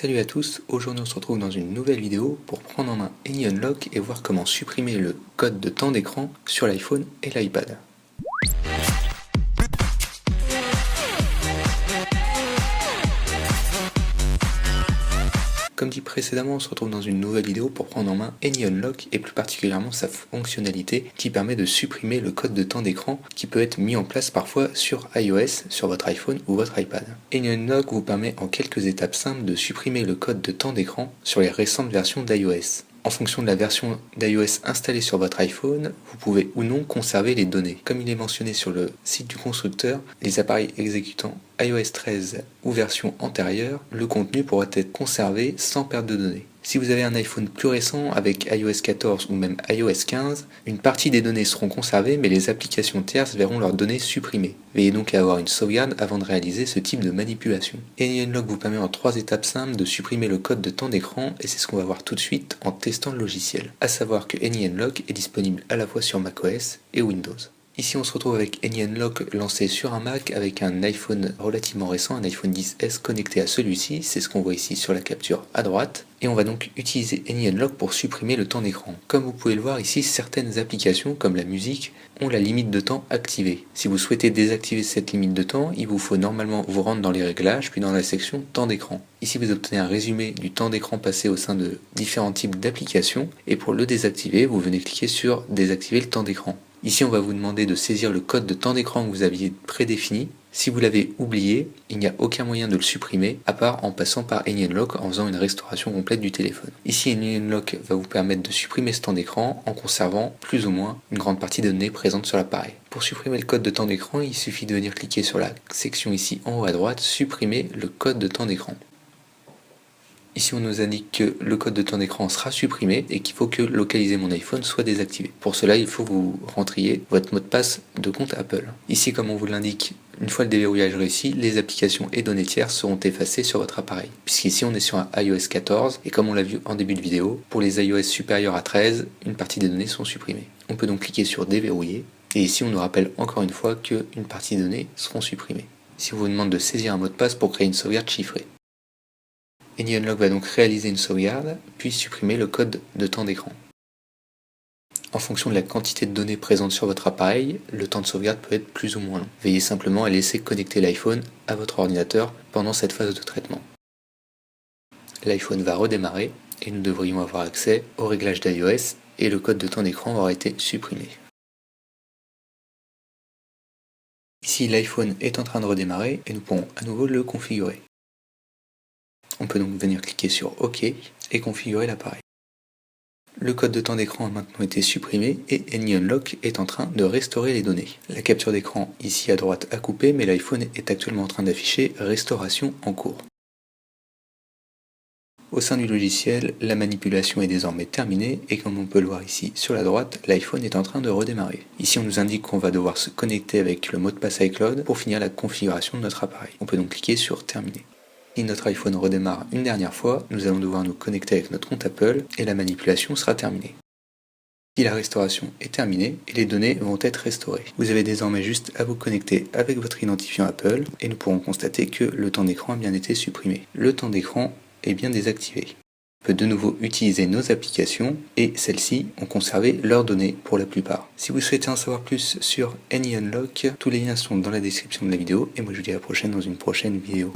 Salut à tous, aujourd'hui on se retrouve dans une nouvelle vidéo pour prendre en main AnyUnlock et voir comment supprimer le code de temps d'écran sur l'iPhone et l'iPad. Comme dit précédemment, on se retrouve dans une nouvelle vidéo pour prendre en main AnyUnlock et plus particulièrement sa fonctionnalité qui permet de supprimer le code de temps d'écran qui peut être mis en place parfois sur iOS, sur votre iPhone ou votre iPad. AnyUnlock vous permet en quelques étapes simples de supprimer le code de temps d'écran sur les récentes versions d'iOS. En fonction de la version d'iOS installée sur votre iPhone, vous pouvez ou non conserver les données. Comme il est mentionné sur le site du constructeur, les appareils exécutant iOS 13 ou version antérieure, le contenu pourra être conservé sans perte de données. Si vous avez un iPhone plus récent avec iOS 14 ou même iOS 15, une partie des données seront conservées mais les applications tierces verront leurs données supprimées. Veillez donc à avoir une sauvegarde avant de réaliser ce type de manipulation. AnyUnlock vous permet en 3 étapes simples de supprimer le code de temps d'écran et c'est ce qu'on va voir tout de suite en testant le logiciel. A savoir que AnyUnlock est disponible à la fois sur macOS et Windows. Ici on se retrouve avec AnyUnlock lancé sur un Mac avec un iPhone relativement récent, un iPhone XS connecté à celui-ci, c'est ce qu'on voit ici sur la capture à droite. Et on va donc utiliser AnyUnlock pour supprimer le temps d'écran. Comme vous pouvez le voir ici, certaines applications comme la musique ont la limite de temps activée. Si vous souhaitez désactiver cette limite de temps, il vous faut normalement vous rendre dans les réglages puis dans la section temps d'écran. Ici vous obtenez un résumé du temps d'écran passé au sein de différents types d'applications et pour le désactiver, vous venez cliquer sur désactiver le temps d'écran. Ici, on va vous demander de saisir le code de temps d'écran que vous aviez prédéfini. Si vous l'avez oublié, il n'y a aucun moyen de le supprimer, à part en passant par AnyUnlock en faisant une restauration complète du téléphone. Ici, AnyUnlock va vous permettre de supprimer ce temps d'écran en conservant plus ou moins une grande partie des données présentes sur l'appareil. Pour supprimer le code de temps d'écran, il suffit de venir cliquer sur la section ici en haut à droite, supprimer le code de temps d'écran. Ici on nous indique que le code de temps d'écran sera supprimé et qu'il faut que localiser mon iPhone soit désactivé. Pour cela il faut que vous rentriez votre mot de passe de compte Apple. Ici comme on vous l'indique, une fois le déverrouillage réussi, les applications et données tierces seront effacées sur votre appareil. Puisqu'ici on est sur un iOS 14 et comme on l'a vu en début de vidéo, pour les iOS supérieurs à 13, une partie des données sont supprimées. On peut donc cliquer sur déverrouiller et ici on nous rappelle encore une fois qu'une partie des données seront supprimées. Ici on vous demande de saisir un mot de passe pour créer une sauvegarde chiffrée. AnyUnlock va donc réaliser une sauvegarde, puis supprimer le code de temps d'écran. En fonction de la quantité de données présentes sur votre appareil, le temps de sauvegarde peut être plus ou moins long. Veillez simplement à laisser connecter l'iPhone à votre ordinateur pendant cette phase de traitement. L'iPhone va redémarrer et nous devrions avoir accès au réglage d'iOS et le code de temps d'écran aura été supprimé. Ici l'iPhone est en train de redémarrer et nous pourrons à nouveau le configurer. On peut donc venir cliquer sur OK et configurer l'appareil. Le code de temps d'écran a maintenant été supprimé et AnyUnlock est en train de restaurer les données. La capture d'écran ici à droite a coupé mais l'iPhone est actuellement en train d'afficher restauration en cours. Au sein du logiciel, la manipulation est désormais terminée et comme on peut le voir ici sur la droite, l'iPhone est en train de redémarrer. Ici on nous indique qu'on va devoir se connecter avec le mot de passe iCloud pour finir la configuration de notre appareil. On peut donc cliquer sur terminer. Si notre iPhone redémarre une dernière fois, nous allons devoir nous connecter avec notre compte Apple et la manipulation sera terminée. Si la restauration est terminée, et les données vont être restaurées. Vous avez désormais juste à vous connecter avec votre identifiant Apple et nous pourrons constater que le temps d'écran a bien été supprimé. Le temps d'écran est bien désactivé. On peut de nouveau utiliser nos applications et celles-ci ont conservé leurs données pour la plupart. Si vous souhaitez en savoir plus sur AnyUnlock, tous les liens sont dans la description de la vidéo et moi je vous dis à la prochaine dans une prochaine vidéo.